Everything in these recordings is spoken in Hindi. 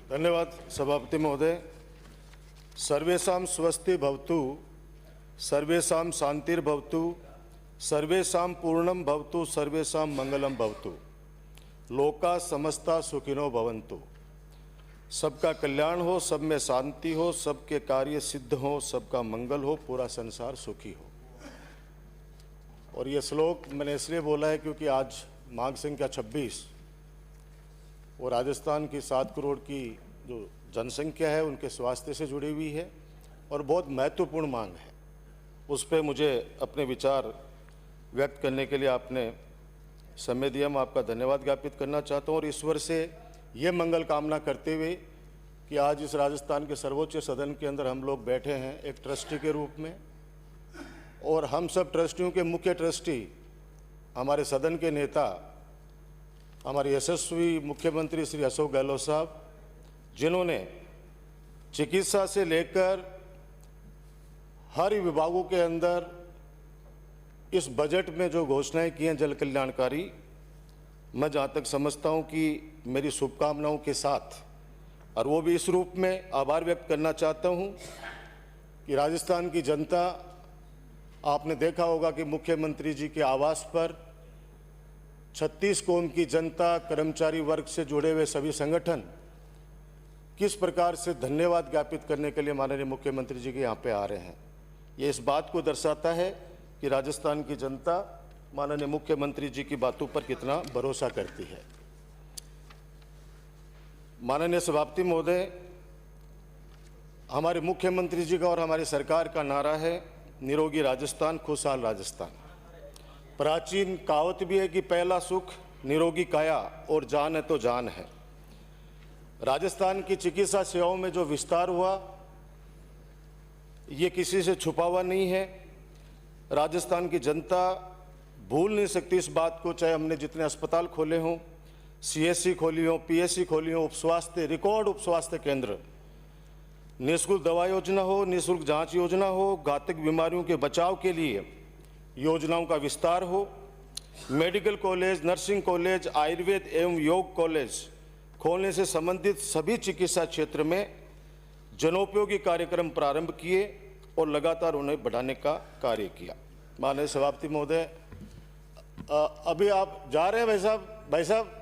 धन्यवाद सभापति महोदय। सर्वेषां स्वस्ति भवतु, सर्वेषां शांतिर्भवतु, सर्वेषां पूर्णं भवतु, सर्वेषां मंगलम भवतु, लोका समस्ता सुखिनो भवन्तु। सबका कल्याण हो, सब में शांति हो, सबके कार्य सिद्ध हो, सबका मंगल हो, पूरा संसार सुखी हो। और ये श्लोक मैंने इसलिए बोला है क्योंकि आज माघ संख्या 26 और राजस्थान की 7 करोड़ की जो जनसंख्या है उनके स्वास्थ्य से जुड़ी हुई है और बहुत महत्वपूर्ण मांग है। उस पर मुझे अपने विचार व्यक्त करने के लिए आपने समय दिया, मैं आपका धन्यवाद ज्ञापित करना चाहता हूँ। और ईश्वर से ये मंगल कामना करते हुए कि आज इस राजस्थान के सर्वोच्च सदन के अंदर हम लोग बैठे हैं एक ट्रस्टी के रूप में, और हम सब ट्रस्टियों के मुख्य ट्रस्टी हमारे सदन के नेता हमारे यशस्वी मुख्यमंत्री श्री अशोक गहलोत साहब, जिन्होंने चिकित्सा से लेकर हर विभागों के अंदर इस बजट में जो घोषणाएं की हैं जल कल्याणकारी, मैं जहाँ तक समझता हूँ कि मेरी शुभकामनाओं के साथ, और वो भी इस रूप में आभार व्यक्त करना चाहता हूँ कि राजस्थान की जनता, आपने देखा होगा कि मुख्यमंत्री जी के आवास पर 36 कौम की जनता, कर्मचारी वर्ग से जुड़े हुए सभी संगठन किस प्रकार से धन्यवाद ज्ञापित करने के लिए माननीय मुख्यमंत्री जी के यहाँ पे आ रहे हैं। ये इस बात को दर्शाता है कि राजस्थान की जनता माननीय मुख्यमंत्री जी की बातों पर कितना भरोसा करती है। माननीय सभापति महोदय, हमारे मुख्यमंत्री जी का और हमारी सरकार का नारा है निरोगी राजस्थान, खुशहाल राजस्थान। प्राचीन कहावत भी है कि पहला सुख निरोगी काया और जान है तो जान है। राजस्थान की चिकित्सा सेवाओं में जो विस्तार हुआ ये किसी से छुपा हुआ नहीं है। राजस्थान की जनता भूल नहीं सकती इस बात को, चाहे हमने जितने अस्पताल खोले हों, सीएससी खोली हो, पीएससी खोली हो, उपस्वास्थ्य रिकॉर्ड उपस्वास्थ्य केंद्र, निःशुल्क दवा योजना हो, निःशुल्क जांच योजना हो, घातक बीमारियों के बचाव के लिए योजनाओं का विस्तार हो, medical college, nursing college, Ayurveda एवं योग कॉलेज खोलने से संबंधित सभी चिकित्सा क्षेत्र में जनोपयोगी कार्यक्रम प्रारंभ किए और लगातार उन्हें बढ़ाने का कार्य किया। माननीय सभापति महोदय, अभी आप जा रहे हैं भाई साहब,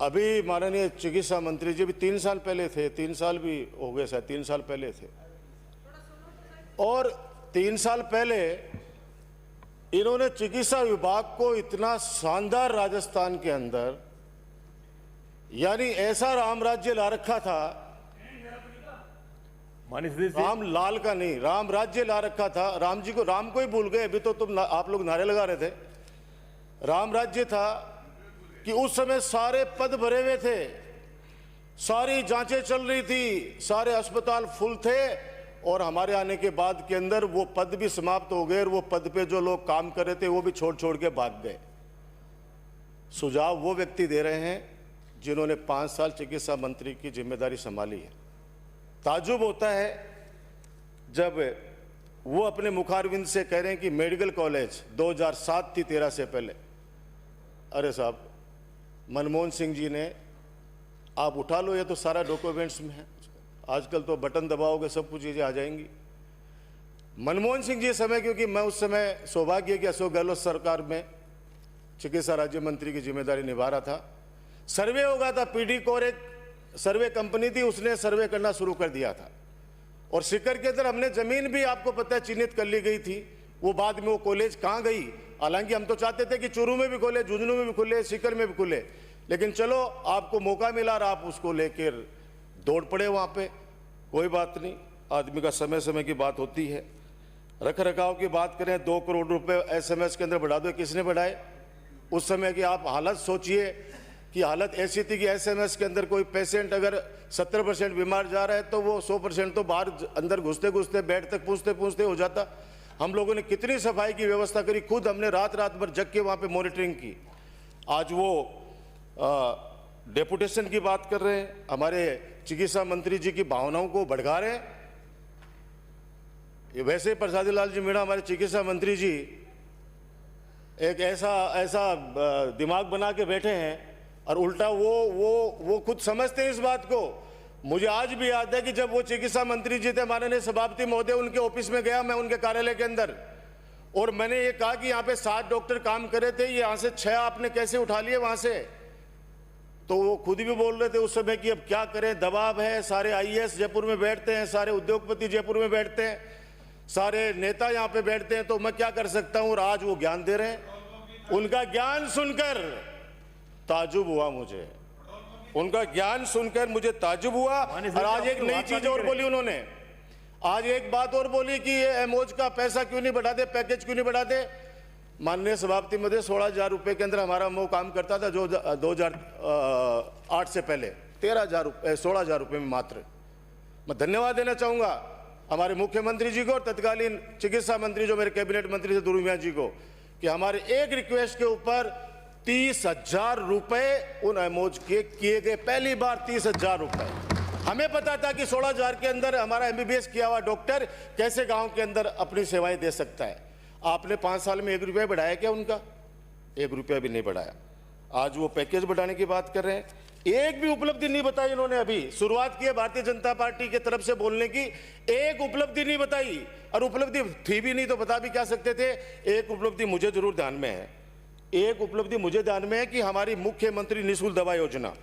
अभी माननीय चिकित्सा मंत्री जी भी 3 साल पहले थे, 3 साल भी हो गए शायद, 3 साल पहले थे, और 3 साल पहले इन्होंने चिकित्सा विभाग को इतना शानदार राजस्थान के अंदर, यानी ऐसा राम राज्य ला रखा था, राम लाल का नहीं, राम राज्य ला रखा था। राम जी को, राम को ही भूल गए। अभी तो आप लोग नारे लगा रहे थे, राम राज्य था कि उस समय सारे पद भरे हुए थे, सारी जांचें चल रही थी, सारे अस्पताल फुल थे, और हमारे आने के बाद के अंदर वो पद भी समाप्त हो गए और वो पद पे जो लोग काम कर रहे थे वो भी छोड़ के भाग गए। सुझाव वो व्यक्ति दे रहे हैं जिन्होंने 5 साल चिकित्सा मंत्री की जिम्मेदारी संभाली है। ताज्जुब होता है जब वो अपने मुखारविंद से कह रहे हैं कि मेडिकल कॉलेज 2007 थी, 13 से पहले। अरे साहब, मनमोहन सिंह जी ने, आप उठा लो, ये तो सारा डॉक्यूमेंट्स में है, आजकल तो बटन दबाओगे सब कुछ चीज़ें आ जाएंगी। मनमोहन सिंह जी समय, क्योंकि मैं उस समय सौभाग्य है कि अशोक गहलोत सरकार में चिकित्सा राज्य मंत्री की जिम्मेदारी निभा रहा था, सर्वे हो गया था, पीडी कोर एक सर्वे कंपनी थी, उसने सर्वे करना शुरू कर दिया था, और सीकर के अंदर हमने जमीन भी आपको पता है चिन्हित कर ली गई थी। वो बाद में वो कॉलेज कहाँ गई, हालांकि हम तो चाहते थे कि चूरू में भी खोले, झुंझुनू में भी खुले, सीकर में भी खुले, लेकिन चलो आपको मौका मिला और आप उसको लेकर दौड़ पड़े वहाँ पे। कोई बात नहीं, आदमी का समय समय की बात होती है। रख रखाव की बात करें, 2 करोड़ रुपए एसएमएस के अंदर बढ़ा दो, किसने बढ़ाए? उस समय की आप हालत सोचिए कि हालत ऐसी थी कि एसएमएस के अंदर कोई पेशेंट अगर 70% बीमार जा रहा है तो वो 100% तो बाहर अंदर घुसते घुसते बेड तक पूछते हो जाता। हम लोगों ने कितनी सफाई की व्यवस्था करी, खुद हमने रात भर जग के वहाँ पे मॉनिटरिंग की। आज वो डेपुटेशन की बात कर रहे हैं, हमारे चिकित्सा मंत्री जी की भावनाओं को भड़का रहे हैं। वैसे प्रसादी लाल जी मीणा हमारे चिकित्सा मंत्री जी एक ऐसा दिमाग बना के बैठे हैं, और उल्टा वो खुद समझते हैं इस बात को। मुझे आज भी याद है कि जब वो चिकित्सा मंत्री जी थे माननीय सभापति महोदय, उनके ऑफिस में गया मैं, उनके कार्यालय के अंदर, और मैंने ये कहा कि यहाँ पे 7 डॉक्टर काम कर रहे थे, ये यहाँ से 6 आपने कैसे उठा लिए वहां से। तो वो खुद भी बोल रहे थे उस समय कि अब क्या करें, दबाव है, सारे आईएएस जयपुर में बैठते हैं, सारे उद्योगपति जयपुर में बैठते हैं, सारे नेता यहाँ पे बैठते हैं, तो मैं क्या कर सकता हूँ। और आज वो ज्ञान दे रहे हैं। उनका ज्ञान सुनकर ताजुब हुआ मुझे, उनका ज्ञान सुनकर मुझे ताजुब हुआ। और आज एक नई चीज और बोली उन्होंने, आज एक बात और बोली कि ये एमओज का पैसा क्यों नहीं बढ़ा दे, पैकेज क्यों नहीं बढ़ा दे। माननीय सभापति महोदय, 16,000 रुपए के अंदर हमारा वो काम करता था, जो 2008 से पहले 16,000 रुपए में मात्र। मैं धन्यवाद देना चाहूंगा हमारे मुख्यमंत्री जी को और तत्कालीन चिकित्सा मंत्री जो मेरे कैबिनेट मंत्री थे दुरू मियां जी को, कि हमारे एक रिक्वेस्ट के ऊपर 30,000 रुपए उन एमओज के किए गए। पहली बार 30,000 रुपए। हमें पता था कि 16,000 के अंदर हमारा एमबीबीएस किया हुआ डॉक्टर कैसे गांव के अंदर अपनी सेवाएं दे सकता है। आपने 5 साल में 1 रुपया बढ़ाया क्या उनका? 1 रुपया भी नहीं बढ़ाया। आज वो पैकेज बढ़ाने की बात कर रहे हैं। एक भी उपलब्धि नहीं बताई इन्होंने। अभी शुरुआत की है भारतीय जनता पार्टी की तरफ से बोलने की, एक उपलब्धि नहीं बताई। और उपलब्धि थी भी नहीं तो बता भी क्या सकते थे। एक उपलब्धि मुझे जरूर ध्यान में है, एक उपलब्धि मुझे ध्यान में है कि हमारी मुख्यमंत्री निःशुल्क दवा योजना,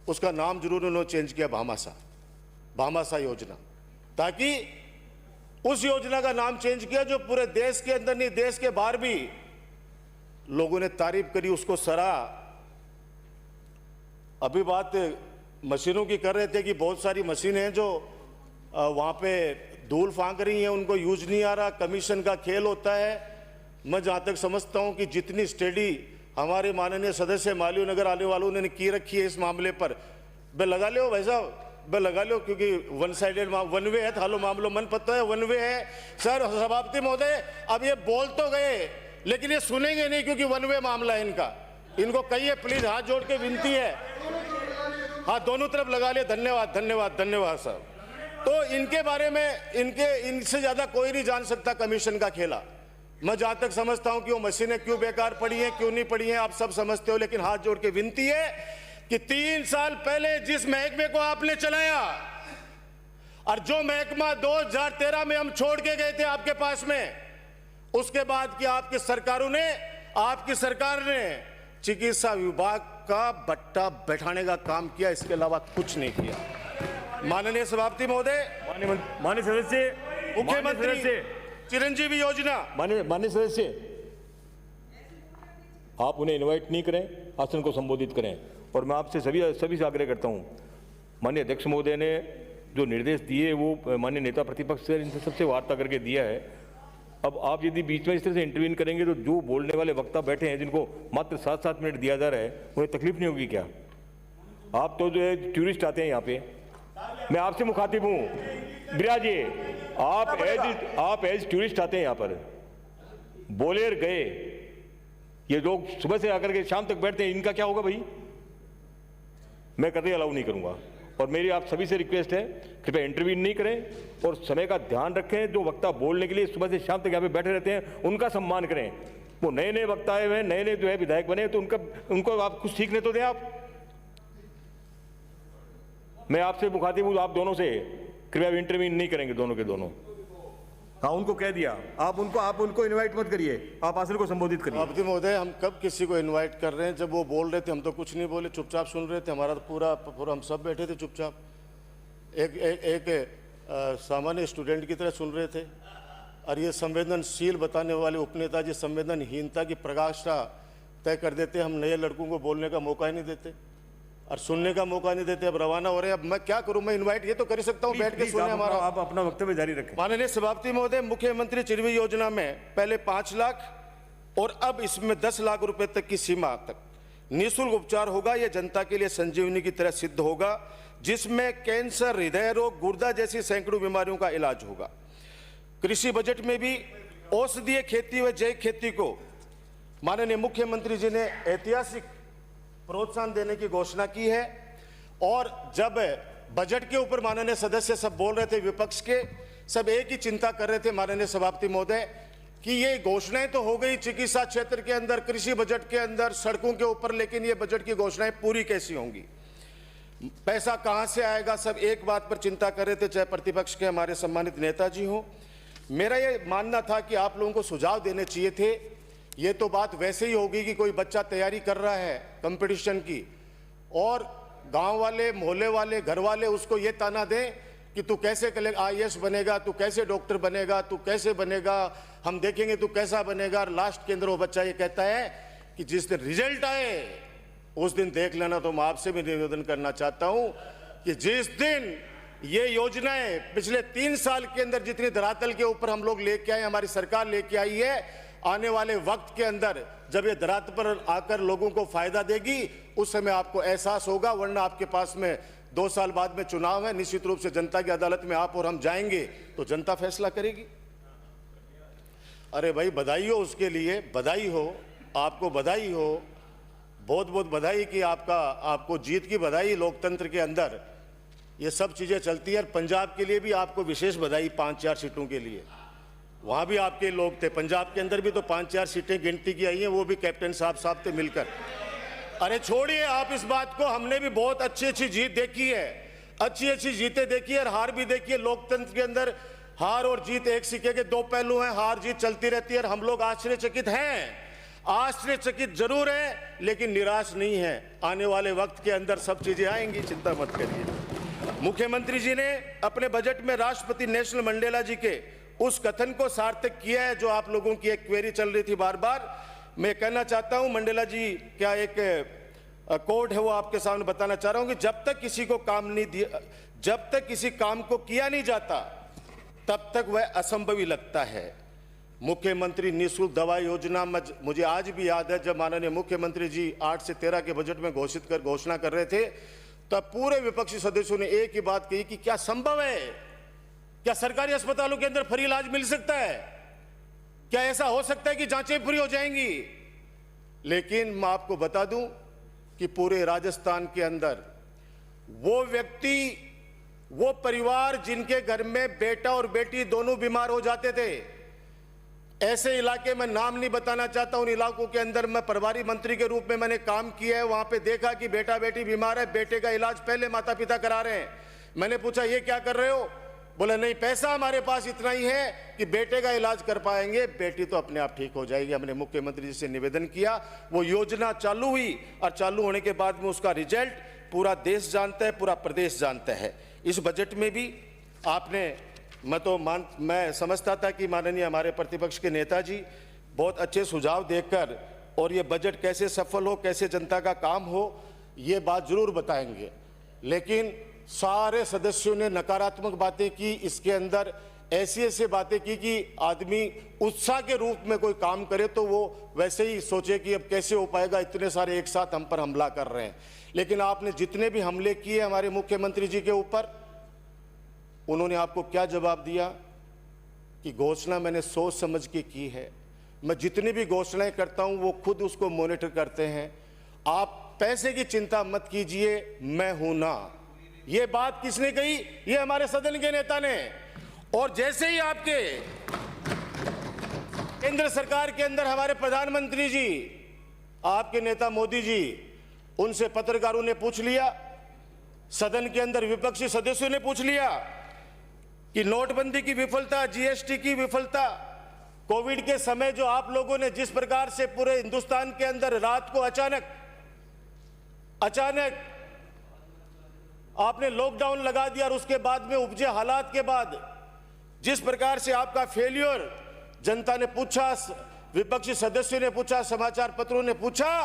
उसका नाम जरूर उन्होंने चेंज किया भामाशाह योजना, ताकि उस योजना का नाम चेंज किया जो पूरे देश के अंदर नहीं देश के बाहर भी लोगों ने तारीफ करी, उसको सराहा। अभी बात मशीनों की कर रहे थे कि बहुत सारी मशीनें हैं जो वहां पे धूल फांक रही हैं, उनको यूज नहीं आ रहा, कमीशन का खेल होता है। मैं जहां तक समझता हूं कि जितनी स्टडी हमारे माननीय सदस्य मालवीय नगर आने वालों ने की रखी है इस मामले पर, बे लगा लो भाई साहब, बे लगा लो, क्योंकि वन साइडेड वन वे है, थालो मामलो मन पता है वन वे है। सर सभापति महोदय, अब ये बोल तो गए लेकिन ये सुनेंगे नहीं, क्योंकि वन वे मामला है इनका। इनको कहिए प्लीज, हाथ जोड़ के विनती है, हाँ दोनों तरफ लगा ले। धन्यवाद धन्यवाद धन्यवाद साहब। तो इनके बारे में इनसे ज्यादा कोई नहीं जान सकता कमीशन का खेला। मैं जहां तक समझता हूं कि वो मशीनें क्यों बेकार पड़ी हैं, क्यों नहीं पड़ी हैं, आप सब समझते हो। लेकिन हाथ जोड़ के विनती है कि 3 साल पहले जिस महकमे को आपने चलाया और जो महकमा 2013 में हम छोड़ के गए थे आपके पास में, उसके बाद की आपकी सरकार ने चिकित्सा विभाग का बट्टा बैठाने का काम किया, इसके अलावा कुछ नहीं किया। माननीय सभापति महोदय, माननीय सदस्य, मुख्यमंत्री चिरंजीवी योजना, माननीय सदस्य, आप उन्हें इनवाइट नहीं करें, आसन को संबोधित करें। और मैं आपसे सभी से आग्रह करता हूं, माननीय अध्यक्ष महोदय ने जो निर्देश दिए वो माननीय नेता प्रतिपक्ष से इनसे सबसे वार्ता करके दिया है। अब आप यदि बीच में इस तरह से इंटरवीन करेंगे तो जो बोलने वाले वक्ता बैठे हैं, जिनको मात्र 7-7 मिनट दिया जा रहा है, उन्हें तकलीफ नहीं होगी क्या? आप तो जो है टूरिस्ट आते हैं यहाँ पे, मैं आपसे मुखातिब हूँ बिराजी, आप एज टूरिस्ट आते हैं यहाँ पर, बोलेर गए, ये लोग सुबह से आकर के शाम तक बैठते हैं, इनका क्या होगा भाई? मैं कतई अलाउ नहीं करूंगा। और मेरी आप सभी से रिक्वेस्ट है, कृपया इंटरव्यू नहीं करें और समय का ध्यान रखें। जो वक्ता बोलने के लिए सुबह से शाम तक यहाँ पे बैठे रहते हैं, उनका सम्मान करें। वो नए वक्ता आए हुए, नए जो है विधायक बने, तो उनको आप कुछ सीखने तो दें। आप, मैं आपसे मुखातिब हूँ, आप दोनों से कृपया इंटरव्यू नहीं करेंगे, दोनों के दोनों। हाँ, उनको कह दिया, आप उनको इनवाइट मत करिए, आप आसन को संबोधित करिए। सभापति महोदय, हम कब किसी को इनवाइट कर रहे हैं? जब वो बोल रहे थे हम तो कुछ नहीं बोले, चुपचाप सुन रहे थे। हमारा तो पूरा हम सब बैठे थे चुपचाप, एक सामान्य स्टूडेंट की तरह सुन रहे थे। और ये संवेदनशील बताने वाले उपनेता जी संवेदनहीनता की प्रकाष्ठा तय कर देते। हम नए लड़कों को बोलने का मौका ही नहीं देते और सुनने का मौका नहीं देते। अब रवाना हो रहे हैं, अब मैं क्या करूं? मैं इनवाइट ये तो कर सकता हूं, बैठ के सुने हमारा। आप अपना वक्तव्य जारी रखें। माननीय सभापति महोदय, मुख्यमंत्री चिरंजीवी योजना में पहले 5 लाख और अब इसमें 10 लाख रुपए तक की सीमा तक निःशुल्क उपचार होगा। यह जनता के लिए संजीवनी की तरह सिद्ध होगा, जिसमें कैंसर, हृदय रोग, गुर्दा जैसी सैकड़ों बीमारियों का इलाज होगा। कृषि बजट में भी औषधीय खेती व जैविक खेती को माननीय मुख्यमंत्री जी ने ऐतिहासिक प्रोत्साहन देने की घोषणा की है। और जब बजट के ऊपर माननीय सदस्य सब बोल रहे थे, विपक्ष के सब एक ही चिंता कर रहे थे माननीय सभापति महोदय, कि ये घोषणाएं तो हो गई चिकित्सा क्षेत्र के अंदर, कृषि बजट के अंदर, सड़कों के ऊपर, लेकिन ये बजट की घोषणाएं पूरी कैसी होंगी, पैसा कहां से आएगा, सब एक बात पर चिंता कर रहे थे, चाहे प्रतिपक्ष के हमारे सम्मानित नेताजी हों। मेरा ये मानना था कि आप लोगों को सुझाव देने चाहिए थे। ये तो बात वैसे ही होगी कि कोई बच्चा तैयारी कर रहा है कंपटीशन की और गांव वाले, मोहल्ले वाले, घर वाले उसको ये ताना दें कि तू कैसे IAS बनेगा, तू कैसे डॉक्टर बनेगा, तू कैसे बनेगा, हम देखेंगे तू कैसा बनेगा। और लास्ट के अंदर वो बच्चा ये कहता है कि जिस दिन रिजल्ट आए उस दिन देख लेना। तो मैं आपसे भी निवेदन करना चाहता हूं कि जिस दिन ये योजनाएं पिछले 3 साल के अंदर जितनी धरातल के ऊपर हम लोग लेके आए, हमारी सरकार लेके आई है, आने वाले वक्त के अंदर जब ये धरातल पर आकर लोगों को फायदा देगी, उस समय आपको एहसास होगा। वरना आपके पास में 2 साल बाद में चुनाव है, निश्चित रूप से जनता की अदालत में आप और हम जाएंगे तो जनता फैसला करेगी। अरे भाई बधाई हो उसके लिए, बधाई हो, आपको बधाई हो, बहुत बहुत बधाई कि आपको जीत की बधाई। लोकतंत्र के अंदर ये सब चीज़ें चलती है। पंजाब के लिए भी आपको विशेष बधाई 5-4 सीटों के लिए, वहाँ भी आपके लोग थे। पंजाब के अंदर भी तो 5-4 सीटें गिनती की आई हैं, वो भी कैप्टन साहब थे मिलकर। अरे छोड़िए आप इस बात को, हमने भी बहुत अच्छी अच्छी जीत देखी है, अच्छी अच्छी जीतें देखी है और हार भी देखी है। लोकतंत्र के अंदर हार और जीत एक सिक्के के 2 पहलू हैं, हार जीत चलती रहती है। और हम लोग आश्चर्यचकित हैं, आश्चर्यचकित जरूर है, लेकिन निराश नहीं है। आने वाले वक्त के अंदर सब चीजें आएंगी, चिंता मत करिए। मुख्यमंत्री जी ने अपने बजट में राष्ट्रपति नेल्सन मंडेला जी के उस कथन को सार्थक किया है जो आप लोगों की एक क्वेरी चल रही थी बार बार। मैं कहना चाहता हूं मंडेला जी क्या एक कोड है वो आपके सामने बताना चाह रहा हूं कि जब तक किसी को काम नहीं दिया, जब तक किसी काम को किया नहीं जाता तब तक वह असंभव ही लगता है। मुख्यमंत्री निःशुल्क दवा योजना, मुझे आज भी याद है जब माननीय मुख्यमंत्री जी 8 से 13 के बजट में घोषणा कर रहे थे, तब पूरे विपक्षी सदस्यों ने एक ही बात कही कि क्या संभव है, क्या सरकारी अस्पतालों के अंदर फ्री इलाज मिल सकता है, क्या ऐसा हो सकता है कि जांचें फ्री हो जाएंगी। लेकिन मैं आपको बता दूं कि पूरे राजस्थान के अंदर वो व्यक्ति, वो परिवार जिनके घर में बेटा और बेटी दोनों बीमार हो जाते थे, ऐसे इलाके में नाम नहीं बताना चाहता, उन इलाकों के अंदर मैं प्रभारी मंत्री के रूप में मैंने काम किया है। वहां पे देखा कि बेटा बेटी बीमार है, बेटे का इलाज पहले माता पिता करा रहे हैं। मैंने पूछा ये क्या कर रहे हो, बोला नहीं पैसा हमारे पास इतना ही है कि बेटे का इलाज कर पाएंगे, बेटी तो अपने आप ठीक हो जाएगी। हमने मुख्यमंत्री जी से निवेदन किया, वो योजना चालू हुई और चालू होने के बाद में उसका रिजल्ट पूरा देश जानता है, पूरा प्रदेश जानता है। इस बजट में भी आपने, मैं समझता था कि माननीय हमारे प्रतिपक्ष के नेताजी बहुत अच्छे सुझाव देकर और ये बजट कैसे सफल हो, कैसे जनता का काम हो, ये बात जरूर बताएंगे। लेकिन सारे सदस्यों ने नकारात्मक बातें की, इसके अंदर ऐसी ऐसी बातें की कि आदमी उत्साह के रूप में कोई काम करे तो वो वैसे ही सोचे कि अब कैसे हो पाएगा, इतने सारे एक साथ हम पर हमला कर रहे हैं। लेकिन आपने जितने भी हमले किए हमारे मुख्यमंत्री जी के ऊपर, उन्होंने आपको क्या जवाब दिया कि घोषणा मैंने सोच समझ के की है। मैं जितनी भी घोषणाएं करता हूं वो खुद उसको मॉनिटर करते हैं। आप पैसे की चिंता मत कीजिए, मैं हूं ना। ये बात किसने कही, ये हमारे सदन के नेता ने। और जैसे ही आपके केंद्र सरकार के अंदर हमारे प्रधानमंत्री जी, आपके नेता मोदी जी, उनसे पत्रकारों ने पूछ लिया, सदन के अंदर विपक्षी सदस्यों ने पूछ लिया कि नोटबंदी की विफलता, जीएसटी की विफलता, कोविड के समय जो आप लोगों ने जिस प्रकार से पूरे हिंदुस्तान के अंदर रात को अचानक आपने लॉकडाउन लगा दिया और उसके बाद में उपजे हालात के बाद जिस प्रकार से आपका फेल्योर जनता ने पूछा, विपक्षी सदस्यों ने पूछा, समाचार पत्रों ने पूछा,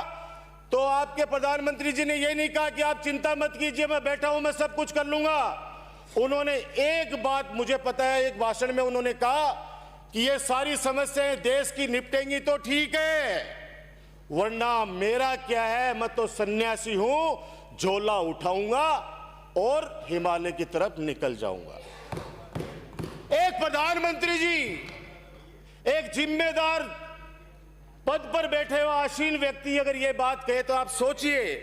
तो आपके प्रधानमंत्री जी ने यह नहीं कहा कि आप चिंता मत कीजिए, मैं बैठा हूं, मैं सब कुछ कर लूंगा। उन्होंने एक बात मुझे पता है, एक भाषण में उन्होंने कहा कि ये सारी समस्याएं देश की निपटेंगी तो ठीक है, वरना मेरा क्या है, मैं तो सन्यासी हूं, झोला उठाऊंगा और हिमालय की तरफ निकल जाऊंगा। एक प्रधानमंत्री जी, एक जिम्मेदार पद पर बैठे हुए आसीन व्यक्ति अगर ये बात कहे तो आप सोचिए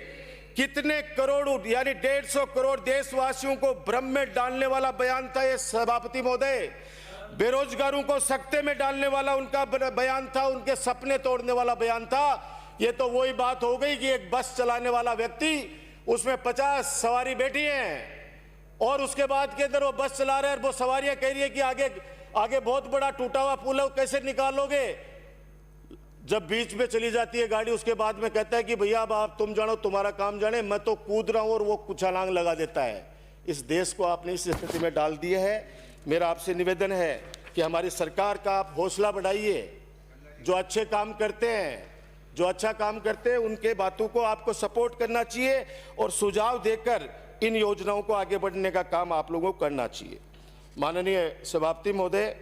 कितने करोड़ यानी 150 करोड़ देशवासियों को भ्रम में डालने वाला बयान था ये सभापति महोदय। बेरोजगारों को सकते में डालने वाला उनका बयान था, उनके सपने तोड़ने वाला बयान था। ये तो वही बात हो गई कि एक बस चलाने वाला व्यक्ति, उसमें 50 सवारी बैठी हैं और उसके बाद के अंदर वो बस चला रहे हैं और वो सवारियां कह रही है कि आगे आगे बहुत बड़ा टूटा हुआ पुल है, कैसे निकालोगे। जब बीच में चली जाती है गाड़ी, उसके बाद में कहता है कि भैया अब आप तुम जानो, तुम्हारा काम जाने, मैं तो कूद रहा हूं, और वो कुछ छलांग लगा देता है। इस देश को आपने इस स्थिति में डाल दिया है। मेरा आपसे निवेदन है कि हमारी सरकार का आप हौसला बढ़ाइए। जो अच्छे काम करते हैं, जो अच्छा काम करते हैं, उनके बातों को आपको सपोर्ट करना चाहिए और सुझाव देकर इन योजनाओं को आगे बढ़ने का काम आप लोगों को करना चाहिए। माननीय सभापति महोदय,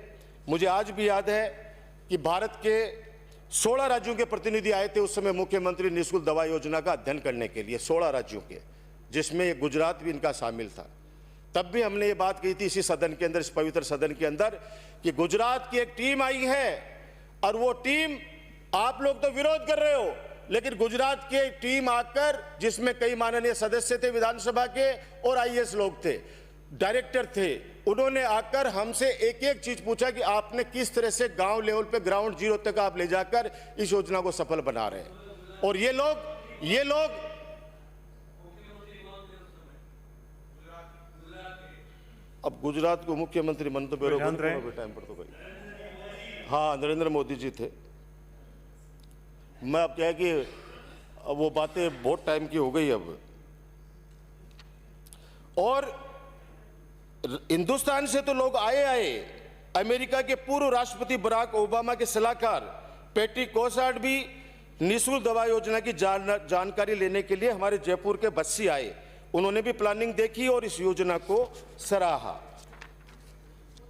मुझे आज भी याद है कि भारत के 16 राज्यों के प्रतिनिधि आए थे उस समय मुख्यमंत्री निःशुल्क दवा योजना का अध्ययन करने के लिए, 16 राज्यों के, जिसमें गुजरात भी इनका शामिल था। तब भी हमने ये बात कही थी इसी सदन के अंदर, इस पवित्र सदन के अंदर, कि गुजरात की एक टीम आई है और वो टीम, आप लोग तो विरोध कर रहे हो, लेकिन गुजरात की एक टीम आकर, जिसमें कई माननीय सदस्य थे विधानसभा के और आईएएस लोग थे, डायरेक्टर थे, उन्होंने आकर हमसे एक एक चीज पूछा कि आपने किस तरह से गांव लेवल पे ग्राउंड जीरो तक आप ले जाकर इस योजना को सफल बना रहे हैं। और ये लोग अब गुजरात को मुख्यमंत्री मन तो टाइम पर तो भाई, हाँ, नरेंद्र मोदी जी थे। मैं अब क्या है कि अब वो बातें बहुत टाइम की हो गई अब। और हिंदुस्तान से तो लोग आए। अमेरिका के पूर्व राष्ट्रपति बराक ओबामा के सलाहकार पैट्रिक कोसार्ड भी निःशुल्क दवा योजना की जानकारी लेने के लिए हमारे जयपुर के बस्सी आए। उन्होंने भी प्लानिंग देखी और इस योजना को सराहा।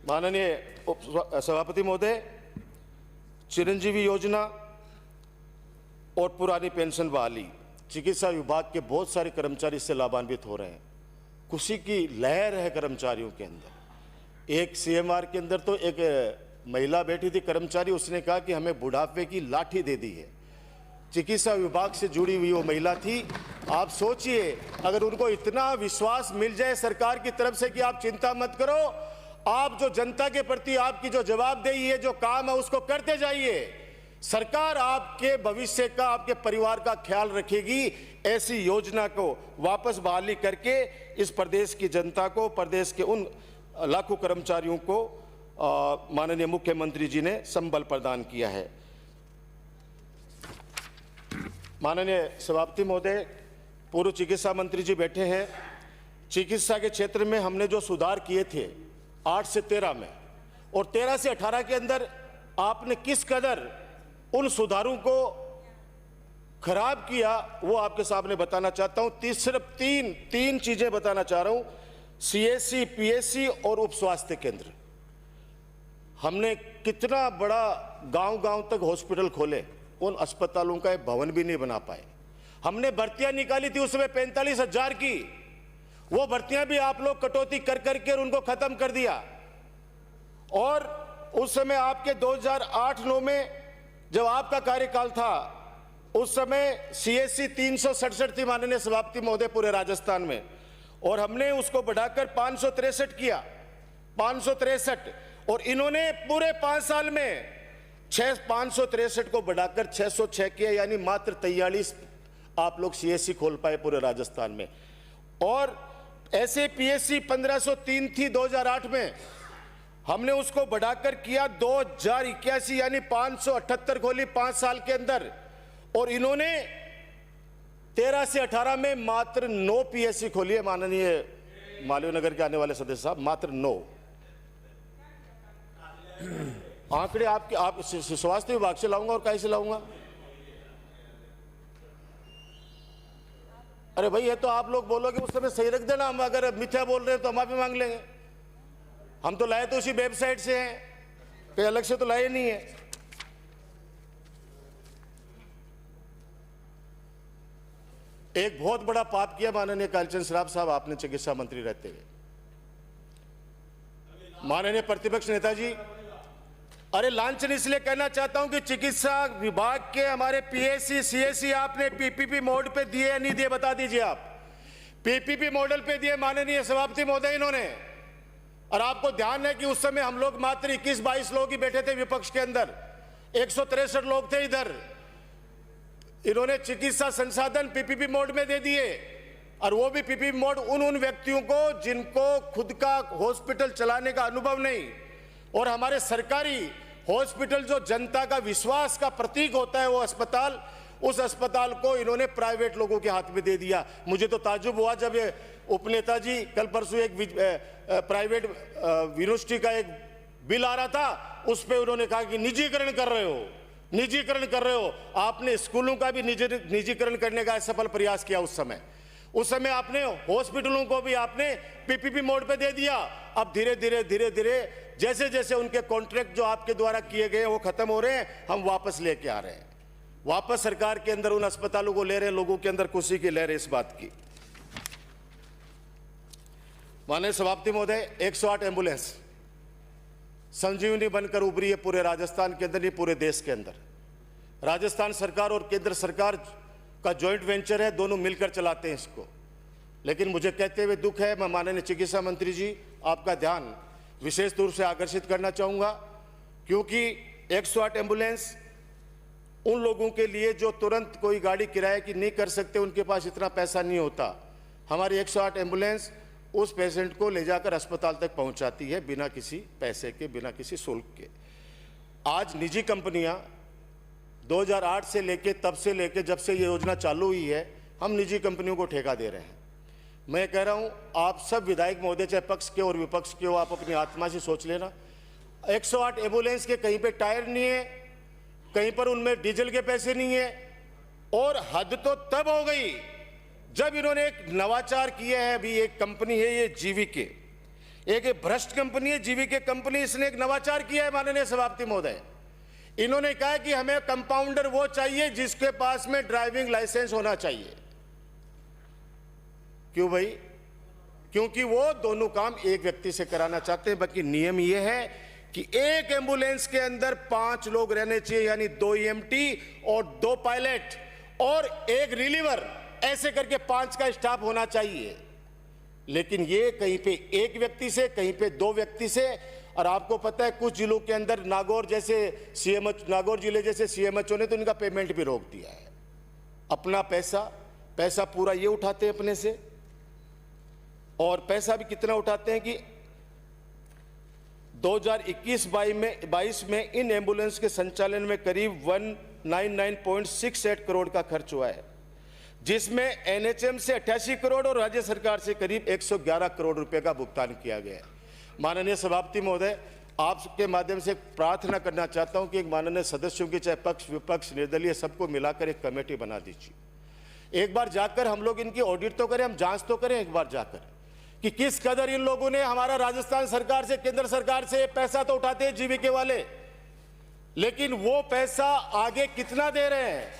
माननीय सभापति महोदय, चिरंजीवी योजना और पुरानी पेंशन बहाली, चिकित्सा विभाग के बहुत सारे कर्मचारी इससे लाभान्वित हो रहे हैं। खुशी की लहर है कर्मचारियों के अंदर। एक सीएमआर के अंदर तो एक महिला बैठी थी कर्मचारी, उसने कहा कि हमें बुढ़ापे की लाठी दे दी है। चिकित्सा विभाग से जुड़ी हुई वो महिला थी। आप सोचिए, अगर उनको इतना विश्वास मिल जाए सरकार की तरफ से कि आप चिंता मत करो, आप जो जनता के प्रति आपकी जो जवाबदेही है, जो काम है, उसको करते जाइए, सरकार आपके भविष्य का, आपके परिवार का ख्याल रखेगी। ऐसी योजना को वापस बहाली करके इस प्रदेश की जनता को, प्रदेश के उन लाखों कर्मचारियों को माननीय मुख्यमंत्री जी ने संबल प्रदान किया है। माननीय सभापति महोदय, पूर्व चिकित्सा मंत्री जी बैठे हैं। चिकित्सा के क्षेत्र में हमने जो सुधार किए थे 8 से 13 में और 13 से 18 के अंदर आपने किस कदर उन सुधारों को खराब किया, वो आपके सामने बताना चाहता हूं। सिर्फ तीन चीजें बताना चाह रहा हूं। सीएससी, पीएससी और उप स्वास्थ्य केंद्र, हमने कितना बड़ा गांव-गांव तक हॉस्पिटल खोले, उन अस्पतालों का एक भवन भी नहीं बना पाए। हमने भर्तियां निकाली थी उसमें 45,000 की, वो भर्तियां भी आप लोग कटौती कर करके उनको खत्म कर दिया। और उस समय आपके 2008-9 में जब आपका कार्यकाल था, उस समय सीएससी 367 थी माननीय सभापति महोदय पूरे राजस्थान में, और हमने उसको बढ़ाकर 563 किया, 563। और इन्होंने पूरे 5 साल में 563 को बढ़ाकर 606 किया, यानी मात्र 43 आप लोग सीएससी खोल पाए पूरे राजस्थान में। और ऐसे पीएससी 1503 थी 2008 में, हमने उसको बढ़ाकर किया 2081, यानी 578 खोली 5 साल के अंदर। और इन्होंने 13 से 18 में मात्र 9 पीएससी खोली है। माननीय मालवीय के आने वाले सदस्य साहब, मात्र 9 आंकड़े आप स्वास्थ्य विभाग से लाऊंगा और कहीं से लाऊंगा? अरे भाई, ये तो आप लोग बोलोगे उस समय सही रख देना, हम अगर मिथ्या बोल रहे हैं तो हम माफी मांग लेंगे। हम तो लाए तो उसी वेबसाइट से हैं, कहीं अलग से तो लाए नहीं है। एक बहुत बड़ा पाप किया माननीय कालीचंद श्राफ साहब आपने चिकित्सा मंत्री रहते हुए। माननीय प्रतिपक्ष नेताजी, अरे लांछन इसलिए कहना चाहता हूं कि चिकित्सा विभाग के हमारे पीएससी, सीएससी आपने पीपीपी मोड पे दिए या नहीं दिए, बता दीजिए आप। पीपीपी मॉडल पे दिए माननीय सभापति महोदय इन्होंने, और आपको ध्यान है कि उस समय हम लोग मात्र 21-22 लोग ही बैठे थे विपक्ष के अंदर, 163 लोग थे इधर। इन्होंने चिकित्सा संसाधन पीपीपी मोड में दे दिए, और वो भी पीपीपी मोड उन व्यक्तियों को जिनको खुद का हॉस्पिटल चलाने का अनुभव नहीं। और हमारे सरकारी हॉस्पिटल जो जनता का विश्वास का प्रतीक होता है वो अस्पताल, उस अस्पताल को इन्होंने प्राइवेट लोगों के हाथ में दे दिया। मुझे तो ताज्जुब हुआ जब ये उपनेता जी कल परसों एक प्राइवेट यूनिवर्सिटी का एक बिल आ रहा था, उस पे उन्होंने कहा कि निजीकरण कर रहे हो, निजीकरण कर रहे हो। आपने स्कूलों का भी निजीकरण करने का सफल प्रयास किया उस समय आपने हॉस्पिटलों को भी आपने पीपीपी मोड पे दे दिया। अब धीरे धीरे जैसे जैसे उनके कॉन्ट्रैक्ट जो आपके द्वारा किए गए वो खत्म हो रहे हैं, हम वापस लेके आ रहे हैं, वापस सरकार के अंदर उन अस्पतालों को ले रहे हैं। लोगों के अंदर खुशी की लहर है इस बात की। माननीय सभापति महोदय, 108 एम्बुलेंस संजीवनी बनकर उभरी है पूरे राजस्थान के अंदर, नहीं पूरे देश के अंदर। राजस्थान सरकार और केंद्र सरकार का जॉइंट वेंचर है, दोनों मिलकर चलाते हैं इसको। लेकिन मुझे कहते हुए दुख है, मैं माननीय चिकित्सा मंत्री जी आपका ध्यान विशेष रूप से आकर्षित करना चाहूँगा, क्योंकि 108 एम्बुलेंस उन लोगों के लिए जो तुरंत कोई गाड़ी किराए की नहीं कर सकते, उनके पास इतना पैसा नहीं होता। हमारी 108 एम्बुलेंस उस पेशेंट को ले जाकर अस्पताल तक पहुंचाती है बिना किसी पैसे के, बिना किसी शुल्क के। आज निजी कंपनियां 2008 से लेके तब से लेके जब से ये योजना चालू हुई है, हम निजी कंपनियों को ठेका दे रहे हैं। मैं कह रहा हूं, आप सब विधायक महोदय, चाहे पक्ष के और विपक्ष के हो, आप अपनी आत्मा से सोच लेना। 108 एम्बुलेंस के कहीं पे टायर नहीं है, कहीं पर उनमें डीजल के पैसे नहीं है। और हद तो तब हो गई जब इन्होंने एक नवाचार किया है। अभी एक कंपनी है ये जीवीके, एक भ्रष्ट कंपनी है जीवीके कंपनी, इसने एक नवाचार किया है माननीय सभापति महोदय। इन्होंने कहा कि हमें कंपाउंडर वो चाहिए जिसके पास में ड्राइविंग लाइसेंस होना चाहिए। क्यों भाई? क्योंकि वो दोनों काम एक व्यक्ति से कराना चाहते हैं। बाकी नियम ये है कि एक एम्बुलेंस के अंदर 5 लोग रहने चाहिए, यानी 2 EMT और 2 पायलट और 1 रिलीवर, ऐसे करके 5 का स्टाफ होना चाहिए। लेकिन ये कहीं पे एक व्यक्ति से, कहीं पे 2 व्यक्ति से। और आपको पता है कुछ जिलों के अंदर नागौर जिले जैसे CMHO ने तो इनका पेमेंट भी रोक दिया है। अपना पैसा पूरा ये उठाते हैं अपने से, और पैसा भी कितना उठाते हैं कि 2021-22 में इन एम्बुलेंस के संचालन में करीब 199.68 करोड़ का खर्च हुआ है, जिसमें NHM से 88 करोड़ और राज्य सरकार से करीब 111 करोड़ रुपए का भुगतान किया गया है। माननीय सभापति महोदय, आपके माध्यम से प्रार्थना करना चाहता हूं कि एक माननीय सदस्यों की, चाहे पक्ष विपक्ष निर्दलीय, सबको मिलाकर एक कमेटी बना दीजिए। एक बार जाकर हम लोग इनकी ऑडिट तो करें, हम जांच तो करें एक बार जाकर कि किस कदर इन लोगों ने हमारा राजस्थान सरकार से, केंद्र सरकार से पैसा तो उठाते हैं जीवीके वाले, लेकिन वो पैसा आगे कितना दे रहे हैं,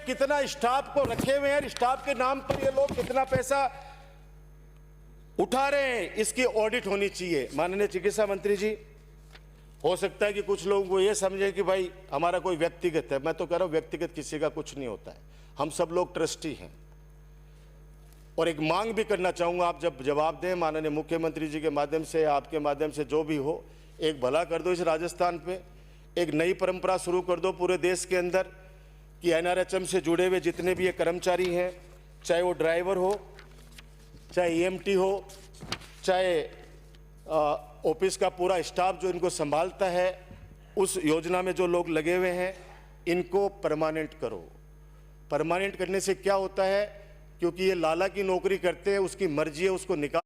कितना स्टाफ को रखे हुए हैं, स्टाफ के नाम पर ये लोग कितना पैसा उठा रहे हैं, इसकी ऑडिट होनी चाहिए। माननीय चिकित्सा मंत्री जी, हो सकता है कि कुछ लोगों को ये समझे कि भाई हमारा कोई व्यक्तिगत है। मैं तो कह रहा हूं व्यक्तिगत किसी का कुछ नहीं होता है, हम सब लोग ट्रस्टी हैं। और एक मांग भी करना चाहूंगा, आप जब जवाब दें माननीय मुख्यमंत्री जी के माध्यम से, आपके माध्यम से, जो भी हो, एक भला कर दो इस राजस्थान पे, एक नई परंपरा शुरू कर दो पूरे देश के अंदर कि NRHM से जुड़े हुए जितने भी ये कर्मचारी हैं, चाहे वो ड्राइवर हो, चाहे EMT हो, चाहे ऑफिस का पूरा स्टाफ जो इनको संभालता है, उस योजना में जो लोग लगे हुए हैं, इनको परमानेंट करो। परमानेंट करने से क्या होता है, क्योंकि ये लाला की नौकरी करते हैं, उसकी मर्जी है, उसको निकाल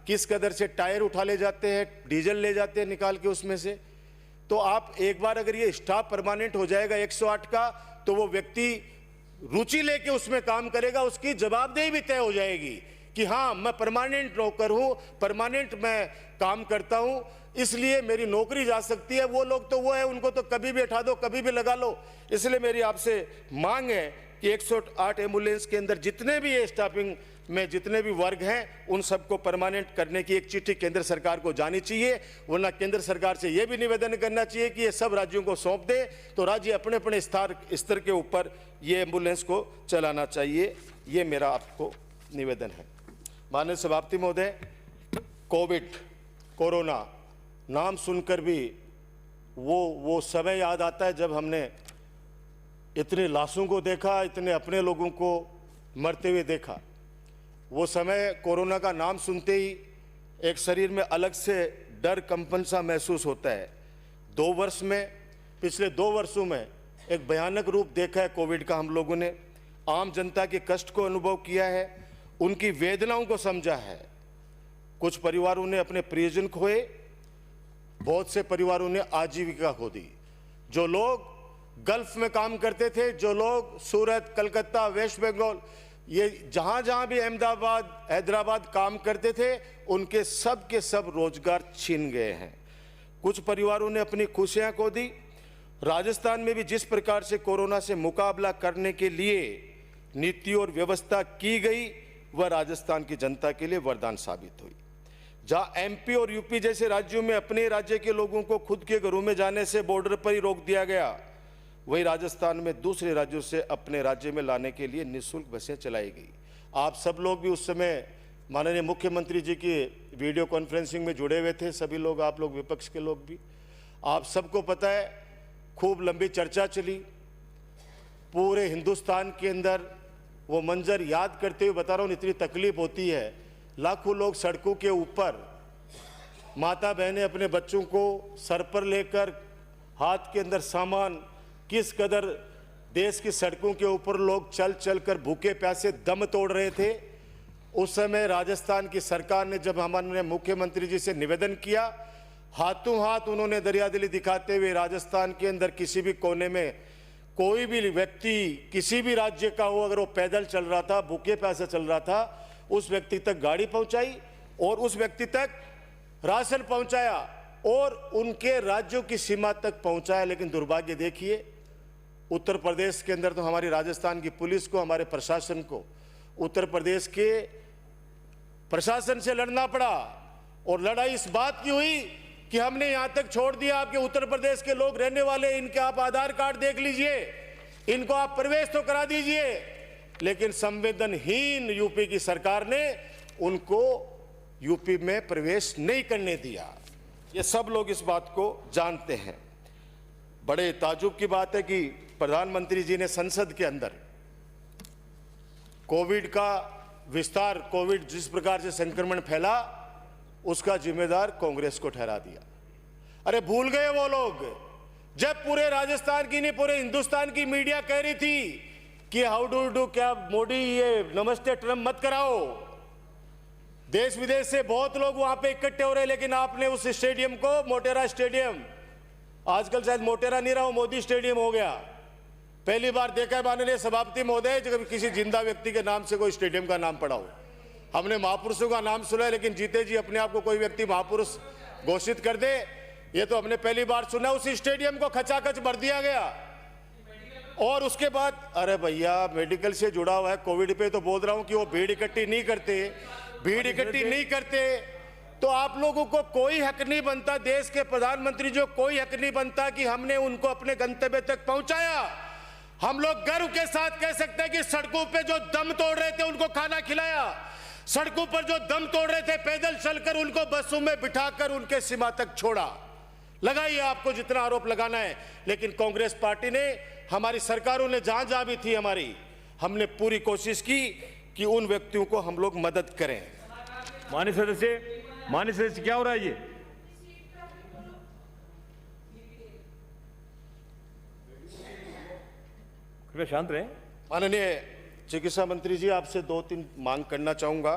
किस कदर से टायर उठा ले जाते हैं, डीजल ले जाते हैं निकाल के उसमें से। तो आप एक बार अगर ये स्टाफ परमानेंट हो जाएगा 108 का, तो वो व्यक्ति रुचि लेके उसमें काम करेगा, उसकी जवाबदेही भी तय हो जाएगी कि हाँ मैं परमानेंट नौकर हूँ, परमानेंट मैं काम करता हूँ, इसलिए मेरी नौकरी जा सकती है। वो लोग तो वो है, उनको तो कभी भी हटा दो, कभी भी लगा लो। इसलिए मेरी आपसे मांग है कि 108 एम्बुलेंस के अंदर जितने भी ये स्टाफिंग में जितने भी वर्ग हैं उन सबको परमानेंट करने की एक चिट्ठी केंद्र सरकार को जानी चाहिए। वरना केंद्र सरकार से ये भी निवेदन करना चाहिए कि ये सब राज्यों को सौंप दे, तो राज्य अपने अपने स्तर के ऊपर ये एम्बुलेंस को चलाना चाहिए। ये मेरा आपको निवेदन है। माननीय सभापति महोदय, कोविड, कोरोना नाम सुनकर भी वो समय याद आता है जब हमने इतने लाशों को देखा, इतने अपने लोगों को मरते हुए देखा। वो समय कोरोना का नाम सुनते ही एक शरीर में अलग से डर, कंपन सा महसूस होता है। पिछले 2 वर्षों में एक भयानक रूप देखा है कोविड का। हम लोगों ने आम जनता के कष्ट को अनुभव किया है, उनकी वेदनाओं को समझा है। कुछ परिवारों ने अपने प्रियजन खोए, बहुत से परिवारों ने आजीविका खो दी। जो लोग गल्फ में काम करते थे, जो लोग सूरत, कलकत्ता, वेस्ट बंगाल, ये जहां भी अहमदाबाद, हैदराबाद काम करते थे, उनके सब के सब रोजगार छीन गए हैं। कुछ परिवारों ने अपनी खुशियां खो दी। राजस्थान में भी जिस प्रकार से कोरोना से मुकाबला करने के लिए नीति और व्यवस्था की गई, वह राजस्थान की जनता के लिए वरदान साबित हुई। जहां एमपी और यूपी जैसे राज्यों में अपने राज्य के लोगों को खुद के घरों में जाने से बॉर्डर पर ही रोक दिया गया, वही राजस्थान में दूसरे राज्यों से अपने राज्य में लाने के लिए निःशुल्क बसें चलाई गई। आप सब लोग भी उस समय माननीय मुख्यमंत्री जी की वीडियो कॉन्फ्रेंसिंग में जुड़े हुए थे, सभी लोग, आप लोग विपक्ष के लोग भी। आप सबको पता है, खूब लंबी चर्चा चली पूरे हिंदुस्तान के अंदर। वो मंजर याद करते हुए बता रहा हूँ, इतनी तकलीफ होती है। लाखों लोग सड़कों के ऊपर, माता बहनें अपने बच्चों को सर पर लेकर, हाथ के अंदर सामान, किस कदर देश की सड़कों के ऊपर लोग चल चल कर भूखे प्यासे दम तोड़ रहे थे। उस समय राजस्थान की सरकार ने जब हमारे मुख्यमंत्री जी से निवेदन किया, हाथों हाथ उन्होंने दरियादिली दिखाते हुए राजस्थान के अंदर किसी भी कोने में कोई भी व्यक्ति किसी भी राज्य का हो, अगर वो पैदल चल रहा था, भूखे प्यासे चल रहा था, उस व्यक्ति तक गाड़ी पहुंचाई और उस व्यक्ति तक राशन पहुंचाया और उनके राज्यों की सीमा तक पहुंचाया। लेकिन दुर्भाग्य देखिए, उत्तर प्रदेश के अंदर तो हमारी राजस्थान की पुलिस को, हमारे प्रशासन को उत्तर प्रदेश के प्रशासन से लड़ना पड़ा। और लड़ाई इस बात की हुई कि हमने यहां तक छोड़ दिया, आपके उत्तर प्रदेश के लोग रहने वाले, इनके आप आधार कार्ड देख लीजिए, इनको आप प्रवेश तो करा दीजिए। लेकिन संवेदनहीन यूपी की सरकार ने उनको यूपी में प्रवेश नहीं करने दिया। ये सब लोग इस बात को जानते हैं। बड़े ताजुब की बात है कि प्रधानमंत्री जी ने संसद के अंदर कोविड का विस्तार, कोविड जिस प्रकार से संक्रमण फैला, उसका जिम्मेदार कांग्रेस को ठहरा दिया। अरे भूल गए वो लोग, जब पूरे राजस्थान की नहीं पूरे हिंदुस्तान की मीडिया कह रही थी कि हाउ डू, क्या मोदी ये नमस्ते ट्रम्प मत कराओ। देश विदेश से बहुत लोग वहां पे इकट्ठे हो रहे, लेकिन आपने उस स्टेडियम को, मोटेरा स्टेडियम, आजकल शायद मोटेरा नहीं रहा, वो मोदी स्टेडियम हो गया। पहली बार देखा है माननीय सभापति महोदय, जब किसी जिंदा व्यक्ति के नाम से कोई स्टेडियम का नाम पड़ा हो। हमने महापुरुषों का नाम सुना है, लेकिन जीते जी अपने आप को कोई व्यक्ति महापुरुष घोषित कर दे, ये तो हमने पहली बार सुना। उस स्टेडियम को खचाखच भर दिया गया। और उसके बाद, अरे भैया मेडिकल से जुड़ा हुआ है, कोविड पे तो बोल रहा हूं कि वो भीड़ इकट्ठी नहीं करते, तो आप लोगों को कोई हक नहीं बनता, देश के प्रधानमंत्री जो कोई हक नहीं बनता कि हमने उनको अपने गंतव्य तक पहुंचाया। हम लोग गर्व के साथ कह सकते हैं कि सड़कों पे जो दम तोड़ रहे थे उनको खाना खिलाया, सड़कों पर जो दम तोड़ रहे थे पैदल चलकर उनको बसों में बिठाकर उनके सीमा तक छोड़ा। लगाइए आपको जितना आरोप लगाना है, लेकिन कांग्रेस पार्टी ने, हमारी सरकारों ने जहां जहां भी थी हमारी, हमने पूरी कोशिश की कि उन व्यक्तियों को हम लोग मदद करें। माननीय सदस्य क्या हो रहा है ये? कृपया शांत रहे। माननीय चिकित्सा मंत्री जी, आपसे 2-3 मांग करना चाहूंगा।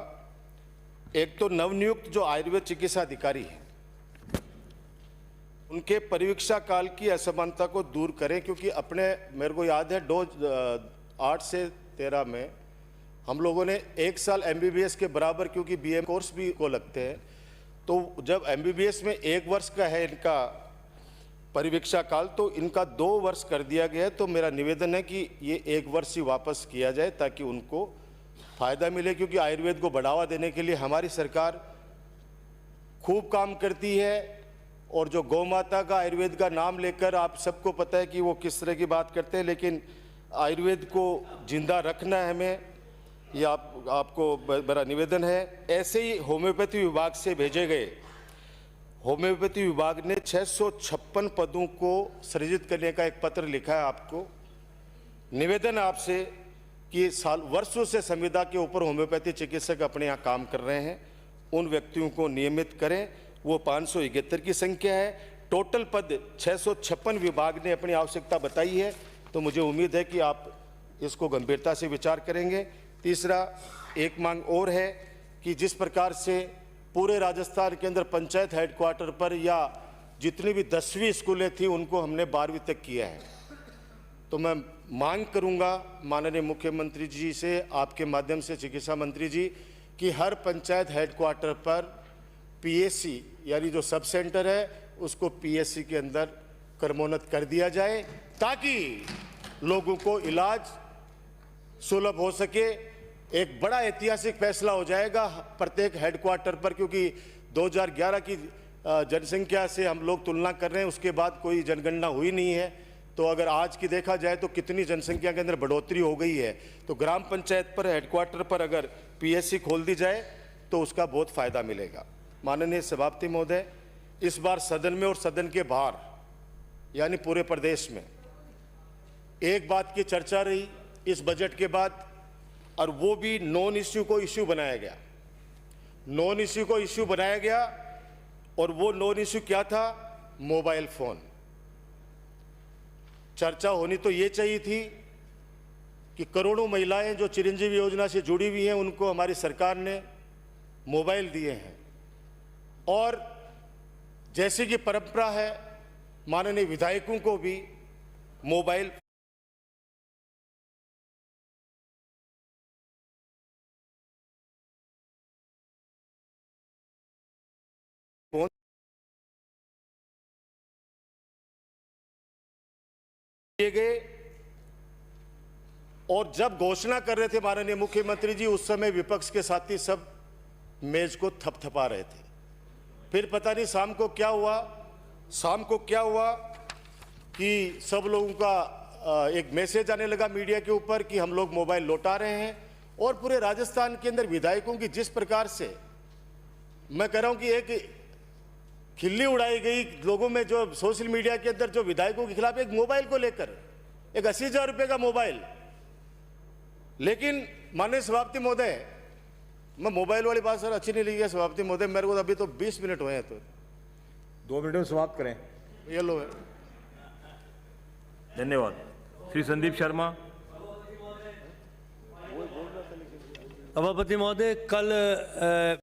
एक तो नवनियुक्त जो आयुर्वेद चिकित्सा अधिकारी हैं, उनके परीक्षा काल की असमानता को दूर करें, क्योंकि अपने, मेरे को याद है 8 से 13 में हम लोगों ने 1 साल MBBS के बराबर, क्योंकि BM कोर्स भी को लगते हैं, तो जब MBBS में 1 वर्ष का है इनका परिवीक्षा काल, तो इनका 2 वर्ष कर दिया गया है। तो मेरा निवेदन है कि ये 1 वर्ष ही वापस किया जाए ताकि उनको फ़ायदा मिले, क्योंकि आयुर्वेद को बढ़ावा देने के लिए हमारी सरकार खूब काम करती है। और जो गौ माता का आयुर्वेद का नाम लेकर, आप सबको पता है कि वो किस तरह की बात करते हैं, लेकिन आयुर्वेद को जिंदा रखना है हमें, ये आपको मेरा निवेदन है। ऐसे ही होम्योपैथी विभाग से भेजे गए, होम्योपैथी विभाग ने 656 पदों को सृजित करने का एक पत्र लिखा है आपको। निवेदन है आपसे कि वर्षों से संविदा के ऊपर होम्योपैथी चिकित्सक अपने यहाँ काम कर रहे हैं, उन व्यक्तियों को नियमित करें। वो 571 की संख्या है। टोटल पद 656 विभाग ने अपनी आवश्यकता बताई है, तो मुझे उम्मीद है कि आप इसको गंभीरता से विचार करेंगे। तीसरा, एक मांग और है कि जिस प्रकार से पूरे राजस्थान के अंदर पंचायत हेडक्वार्टर पर या जितनी भी 10वीं स्कूलें थी उनको हमने 12वीं तक किया है, तो मैं मांग करूंगा माननीय मुख्यमंत्री जी से, आपके माध्यम से चिकित्सा मंत्री जी, कि हर पंचायत हेडक्वार्टर पर PSC यानी जो सब सेंटर है उसको PSC के अंदर क्रमोन्नत कर दिया जाए, ताकि लोगों को इलाज सुलभ हो सके। एक बड़ा ऐतिहासिक फैसला हो जाएगा प्रत्येक हेडक्वार्टर पर, क्योंकि 2011 की जनसंख्या से हम लोग तुलना कर रहे हैं, उसके बाद कोई जनगणना हुई नहीं है। तो अगर आज की देखा जाए तो कितनी जनसंख्या के अंदर बढ़ोतरी हो गई है। तो ग्राम पंचायत पर, हेडक्वार्टर पर अगर PSC खोल दी जाए तो उसका बहुत फायदा मिलेगा। माननीय सभापति महोदय, इस बार सदन में और सदन के बाहर यानी पूरे प्रदेश में एक बात की चर्चा रही इस बजट के बाद, और वो भी नॉन इश्यू को इश्यू बनाया गया। नॉन इश्यू को इश्यू बनाया गया, और वो नॉन इश्यू क्या था? Mobile phone. चर्चा होनी तो ये चाहिए थी कि करोड़ों महिलाएं जो चिरंजीवी योजना से जुड़ी हुई हैं उनको हमारी सरकार ने मोबाइल दिए हैं, और जैसे कि परंपरा है माननीय विधायकों को भी मोबाइल फोन दिए गए। और जब घोषणा कर रहे थे माननीय मुख्यमंत्री जी, उस समय विपक्ष के साथी सब मेज को थपथपा रहे थे। फिर पता नहीं शाम को क्या हुआ कि सब लोगों का एक मैसेज आने लगा मीडिया के ऊपर कि हम लोग मोबाइल लौटा रहे हैं। और पूरे राजस्थान के अंदर विधायकों की जिस प्रकार से, मैं कह रहा हूं कि एक खिल्ली उड़ाई गई लोगों में, जो सोशल मीडिया के अंदर जो विधायकों के खिलाफ एक मोबाइल को लेकर, एक 80,000 रुपये का मोबाइल। लेकिन माननीय सभापति महोदय, मैं मोबाइल वाली बात सर अच्छी नहीं लगी है सभापति महोदय, मेरे को अभी तो 20 मिनट हुए हैं, तो 2 मिनट में समाप्त करें। ये लो है। धन्यवाद। श्री संदीप शर्मा। सभापति महोदय, कल